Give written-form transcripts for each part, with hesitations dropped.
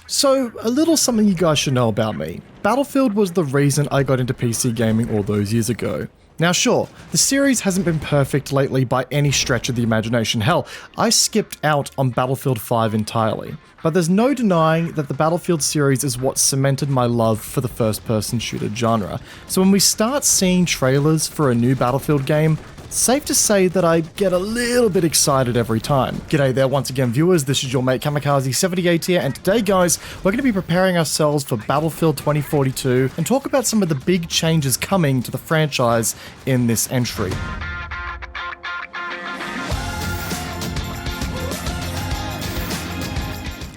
So, a little something you guys should know about me. Battlefield was the reason I got into PC gaming all those years ago. Now sure, the series hasn't been perfect lately by any stretch of the imagination. Hell, I skipped out on Battlefield 5 entirely. But there's no denying that the Battlefield series is what cemented my love for the first-person shooter genre. So when we start seeing trailers for a new Battlefield game, safe to say that I get a little bit excited every time. G'day there once again viewers, this is your mate Kamikaze78 here, and today guys, we're going to be preparing ourselves for Battlefield 2042 and talk about some of the big changes coming to the franchise in this entry.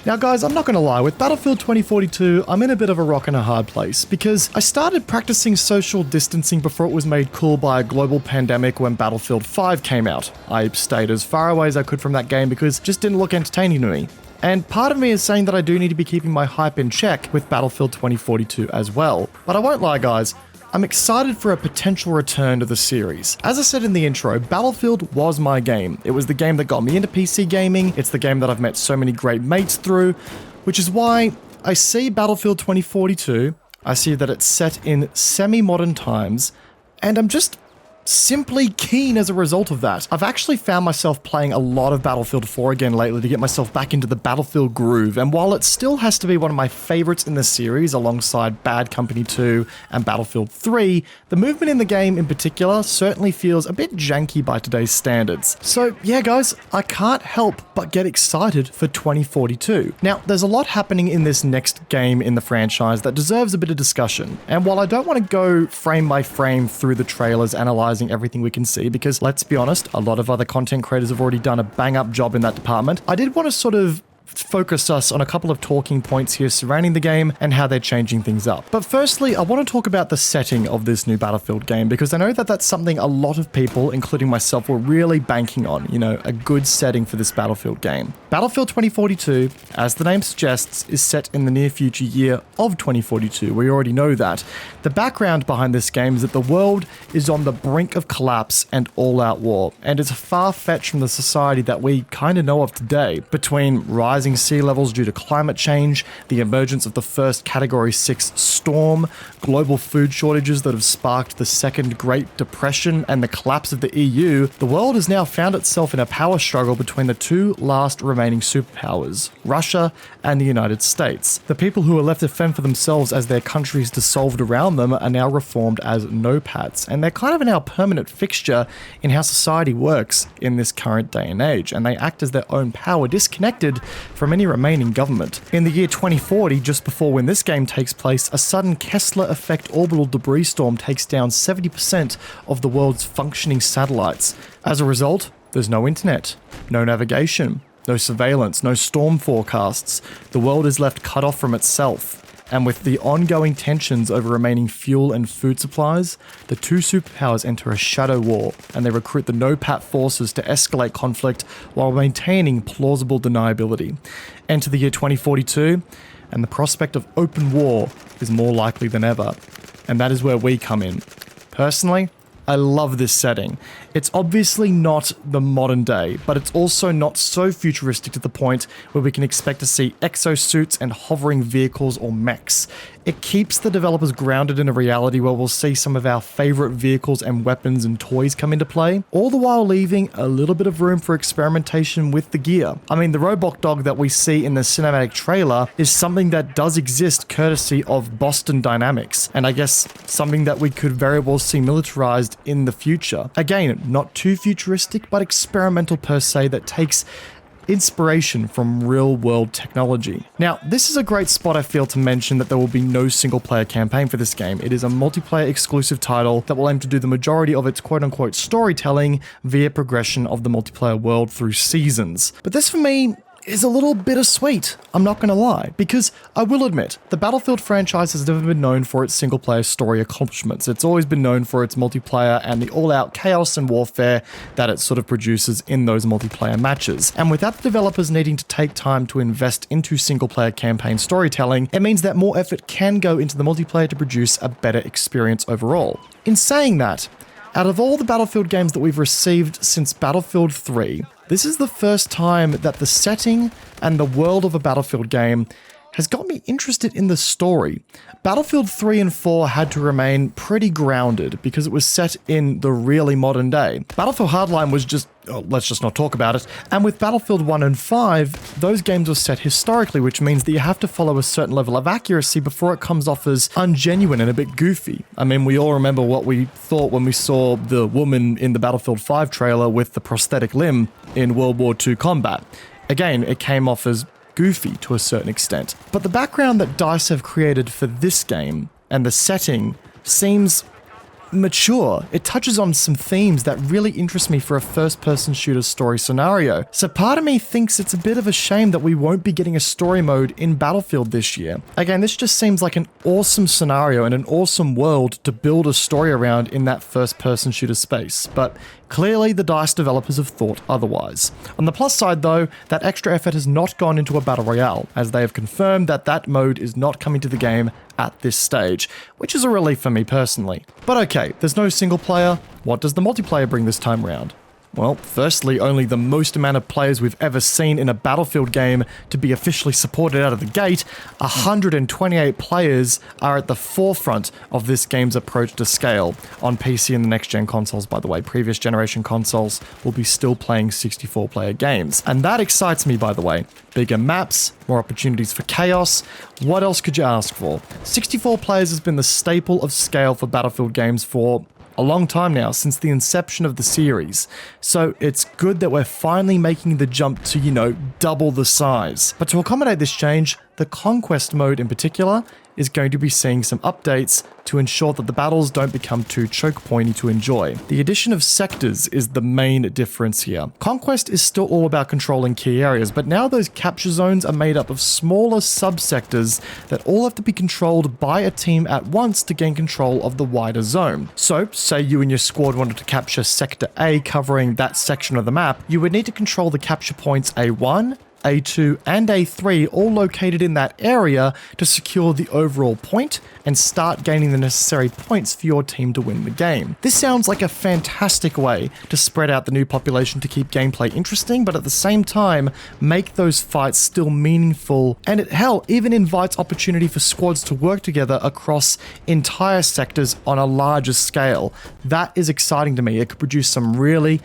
Now guys, I'm not going to lie, with Battlefield 2042, I'm in a bit of a rock and a hard place, because I started practicing social distancing before it was made cool by a global pandemic when Battlefield 5 came out. I stayed as far away as I could from that game because it just didn't look entertaining to me. And part of me is saying that I do need to be keeping my hype in check with Battlefield 2042 as well. But I won't lie guys, I'm excited for a potential return to the series. As I said in the intro, Battlefield was my game. It was the game that got me into PC gaming, it's the game that I've met so many great mates through, which is why I see Battlefield 2042, I see that it's set in semi-modern times, and I'm just simply keen as a result of that. I've actually found myself playing a lot of Battlefield 4 again lately to get myself back into the Battlefield groove, and while it still has to be one of my favorites in the series alongside Bad Company 2 and Battlefield 3, the movement in the game in particular certainly feels a bit janky by today's standards. So yeah guys, I can't help but get excited for 2042. Now, there's a lot happening in this next game in the franchise that deserves a bit of discussion, and while I don't want to go frame by frame through the trailers analyzing everything we can see, because let's be honest, a lot of other content creators have already done a bang up job in that department, I did want to sort of focus us on a couple of talking points here surrounding the game and how they're changing things up. But firstly, I want to talk about the setting of this new Battlefield game, because I know that that's something a lot of people, including myself, were really banking on, you know, a good setting for this Battlefield game. Battlefield 2042, as the name suggests, is set in the near future year of 2042. We already know that. The background behind this game is that the world is on the brink of collapse and all-out war, and it's far-fetched from the society that we kind of know of today, between rising sea levels due to climate change, the emergence of the first Category 6 storm, global food shortages that have sparked the Second Great Depression, and the collapse of the EU. The world has now found itself in a power struggle between the two last remaining superpowers, Russia and the United States. The people who are left to fend for themselves as their countries dissolved around them are now reformed as no-pats, and they're kind of now a permanent fixture in how society works in this current day and age, and they act as their own power, disconnected from any remaining government. In the year 2040, just before when this game takes place, a sudden Kessler effect orbital debris storm takes down 70% of the world's functioning satellites. As a result, there's no internet, no navigation, no surveillance, no storm forecasts. The world is left cut off from itself. And with the ongoing tensions over remaining fuel and food supplies, the two superpowers enter a shadow war, and they recruit the no-pat forces to escalate conflict while maintaining plausible deniability. Enter the year 2042, and the prospect of open war is more likely than ever. And that is where we come in. Personally, I love this setting. It's obviously not the modern day, but it's also not so futuristic to the point where we can expect to see exosuits and hovering vehicles or mechs. It keeps the developers grounded in a reality where we'll see some of our favorite vehicles and weapons and toys come into play, all the while leaving a little bit of room for experimentation with the gear. I mean, the robot dog that we see in the cinematic trailer is something that does exist courtesy of Boston Dynamics, and I guess something that we could very well see militarized in the future. Again, not too futuristic, but experimental per se, that takes inspiration from real-world technology. Now, this is a great spot I feel to mention that there will be no single-player campaign for this game. It is a multiplayer exclusive title that will aim to do the majority of its quote-unquote storytelling via progression of the multiplayer world through seasons. But this for me is a little bittersweet, I'm not gonna lie, because I will admit, the Battlefield franchise has never been known for its single-player story accomplishments. It's always been known for its multiplayer and the all-out chaos and warfare that it sort of produces in those multiplayer matches. And without the developers needing to take time to invest into single-player campaign storytelling, it means that more effort can go into the multiplayer to produce a better experience overall. In saying that, out of all the Battlefield games that we've received since Battlefield 3, this is the first time that the setting and the world of a Battlefield game has got me interested in the story. Battlefield 3 and 4 had to remain pretty grounded because it was set in the really modern day. Battlefield Hardline was just, let's just not talk about it. And with Battlefield 1 and 5, those games were set historically, which means that you have to follow a certain level of accuracy before it comes off as ungenuine and a bit goofy. I mean, we all remember what we thought when we saw the woman in the Battlefield 5 trailer with the prosthetic limb in World War II combat. Again, it came off as goofy to a certain extent. But the background that DICE have created for this game and the setting seems mature. It touches on some themes that really interest me for a first-person shooter story scenario. So part of me thinks it's a bit of a shame that we won't be getting a story mode in Battlefield this year. Again, this just seems like an awesome scenario and an awesome world to build a story around in that first-person shooter space. But clearly, the DICE developers have thought otherwise. On the plus side though, that extra effort has not gone into a battle royale, as they have confirmed that that mode is not coming to the game at this stage, which is a relief for me personally. But okay, there's no single player. What does the multiplayer bring this time around? Well, firstly, only the most amount of players we've ever seen in a Battlefield game to be officially supported out of the gate. 128 players are at the forefront of this game's approach to scale. On PC and the next-gen consoles, by the way, previous generation consoles will be still playing 64-player games. And that excites me, by the way. Bigger maps, more opportunities for chaos. What else could you ask for? 64 players has been the staple of scale for Battlefield games for a long time now, since the inception of the series. So it's good that we're finally making the jump to, you know, double the size. But to accommodate this change, the Conquest mode in particular is going to be seeing some updates to ensure that the battles don't become too choke pointy to enjoy. The addition of sectors is the main difference here. Conquest is still all about controlling key areas, but now those capture zones are made up of smaller subsectors that all have to be controlled by a team at once to gain control of the wider zone. So, say you and your squad wanted to capture Sector A covering that section of the map, you would need to control the capture points A1, A2 and A3 all located in that area to secure the overall point and start gaining the necessary points for your team to win the game. This sounds like a fantastic way to spread out the new population to keep gameplay interesting, but at the same time make those fights still meaningful, and it even invites opportunity for squads to work together across entire sectors on a larger scale. That is exciting to me. It could produce some really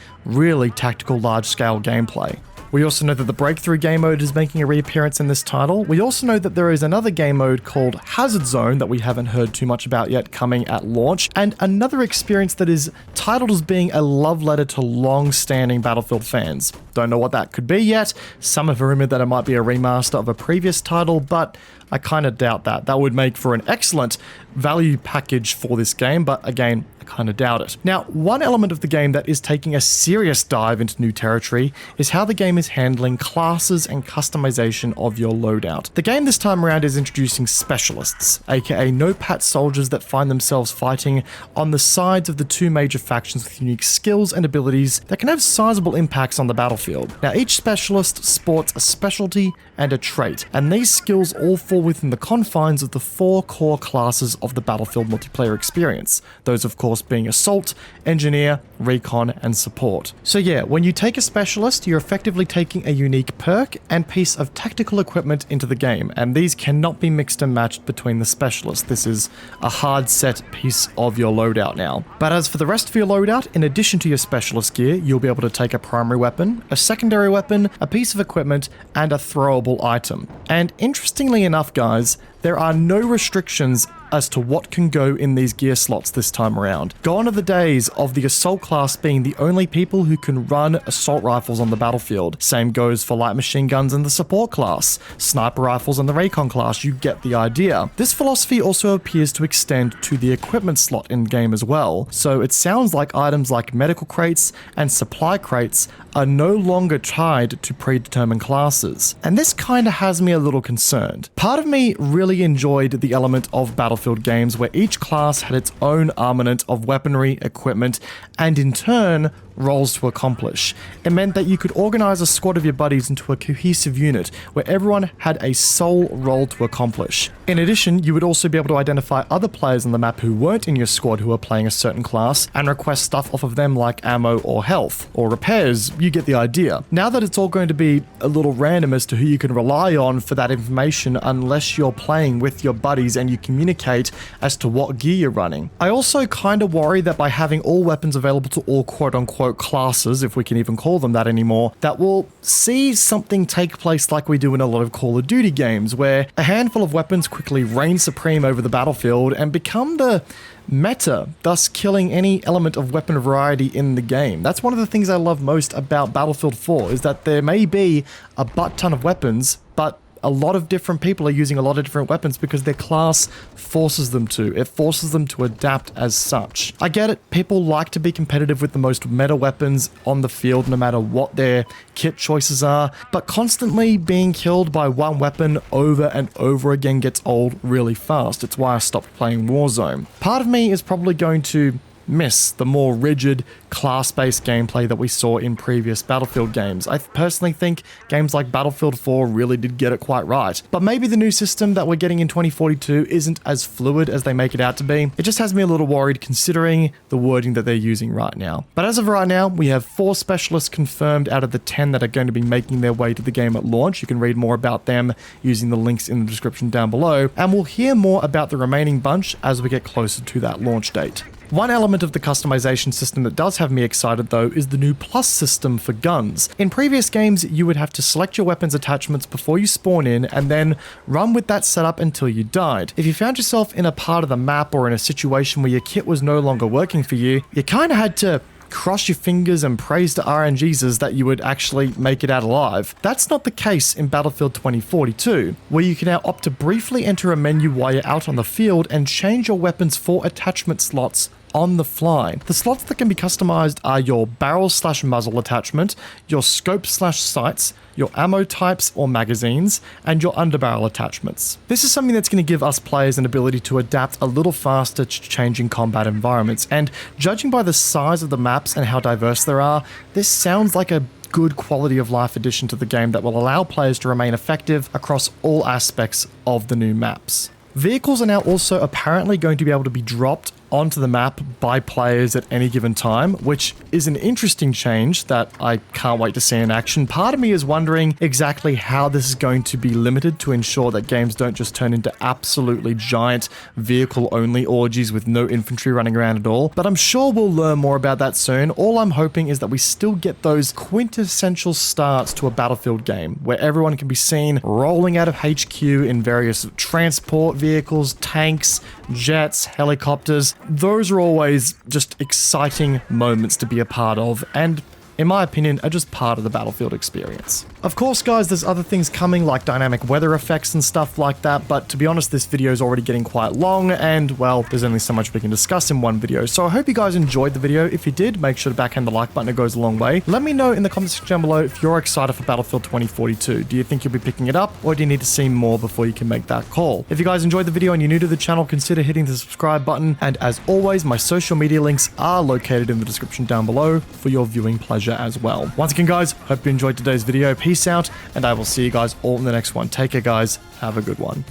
tactical large-scale gameplay. We also know that the Breakthrough game mode is making a reappearance in this title. We also know that there is another game mode called Hazard Zone that we haven't heard too much about yet coming at launch, and another experience that is titled as being a love letter to long-standing Battlefield fans. Don't know what that could be yet. Some have rumored that it might be a remaster of a previous title, but I kind of doubt that. That would make for an excellent value package for this game, but again, I kind of doubt it. Now, one element of the game that is taking a serious dive into new territory is how the game is handling classes and customization of your loadout. The game this time around is introducing specialists, aka no-pat soldiers that find themselves fighting on the sides of the two major factions with unique skills and abilities that can have sizable impacts on the battlefield. Now, each specialist sports a specialty and a trait, and these skills all fall within the confines of the 4 core classes of the Battlefield multiplayer experience. Those, of course, being Assault, Engineer, Recon, and Support. So yeah, when you take a specialist, you're effectively taking a unique perk and piece of tactical equipment into the game, and these cannot be mixed and matched between the specialists. This is a hard set piece of your loadout now. But as for the rest of your loadout, in addition to your specialist gear, you'll be able to take a primary weapon, a secondary weapon, a piece of equipment, and a throwable item. And interestingly enough, guys, there are no restrictions as to what can go in these gear slots this time around. Gone are the days of the Assault class being the only people who can run assault rifles on the battlefield. Same goes for light machine guns in the Support class, sniper rifles in the Recon class, you get the idea. This philosophy also appears to extend to the equipment slot in-game as well, so it sounds like items like medical crates and supply crates are no longer tied to predetermined classes. And this kinda has me a little concerned. Part of me really enjoyed the element of Battlefield games where each class had its own armament of weaponry, equipment, and in turn, roles to accomplish. It meant that you could organize a squad of your buddies into a cohesive unit where everyone had a sole role to accomplish. In addition, you would also be able to identify other players on the map who weren't in your squad who were playing a certain class and request stuff off of them like ammo or health or repairs. You get the idea. Now that it's all going to be a little random as to who you can rely on for that information unless you're playing with your buddies and you communicate as to what gear you're running. I also kind of worry that by having all weapons available to all quote-unquote classes, if we can even call them that anymore, that will see something take place like we do in a lot of Call of Duty games, where a handful of weapons quickly reign supreme over the battlefield and become the meta, thus killing any element of weapon variety in the game. That's one of the things I love most about Battlefield 4, is that there may be a butt ton of weapons, but a lot of different people are using a lot of different weapons because their class forces them to. It forces them to adapt as such. I get it. People like to be competitive with the most meta weapons on the field, no matter what their kit choices are, but constantly being killed by one weapon over and over again gets old really fast. It's why I stopped playing Warzone. Part of me is probably going to miss the more rigid, class-based gameplay that we saw in previous Battlefield games. I personally think games like Battlefield 4 really did get it quite right. But maybe the new system that we're getting in 2042 isn't as fluid as they make it out to be. It just has me a little worried considering the wording that they're using right now. But as of right now, we have 4 specialists confirmed out of the 10 that are going to be making their way to the game at launch. You can read more about them using the links in the description down below, and we'll hear more about the remaining bunch as we get closer to that launch date. One element of the customization system that does have me excited though is the new plus system for guns. In previous games, you would have to select your weapons attachments before you spawn in and then run with that setup until you died. If you found yourself in a part of the map or in a situation where your kit was no longer working for you, you kind of had to cross your fingers and praise to RNGesus that you would actually make it out alive. That's not the case in Battlefield 2042, where you can now opt to briefly enter a menu while you're out on the field and change your weapons for attachment slots on the fly. The slots that can be customized are your barrel/muzzle attachment, your scope/sights, your ammo types or magazines, and your underbarrel attachments. This is something that's going to give us players an ability to adapt a little faster to changing combat environments, and judging by the size of the maps and how diverse there are, this sounds like a good quality of life addition to the game that will allow players to remain effective across all aspects of the new maps. Vehicles are now also apparently going to be able to be dropped onto the map by players at any given time, which is an interesting change that I can't wait to see in action. Part of me is wondering exactly how this is going to be limited to ensure that games don't just turn into absolutely giant vehicle-only orgies with no infantry running around at all, but I'm sure we'll learn more about that soon. All I'm hoping is that we still get those quintessential starts to a Battlefield game, where everyone can be seen rolling out of HQ in various transport vehicles, tanks, jets, helicopters. Those are always just exciting moments to be a part of, and in my opinion, are just part of the Battlefield experience. Of course, guys, there's other things coming like dynamic weather effects and stuff like that, but to be honest, this video is already getting quite long, and, well, there's only so much we can discuss in one video. So I hope you guys enjoyed the video. If you did, make sure to backhand the like button. It goes a long way. Let me know in the comment section down below if you're excited for Battlefield 2042. Do you think you'll be picking it up, or do you need to see more before you can make that call? If you guys enjoyed the video and you're new to the channel, consider hitting the subscribe button, and as always, my social media links are located in the description down below for your viewing pleasure as well. Once again, guys, hope you enjoyed today's video. Peace out, and I will see you guys all in the next one. Take care, guys. Have a good one.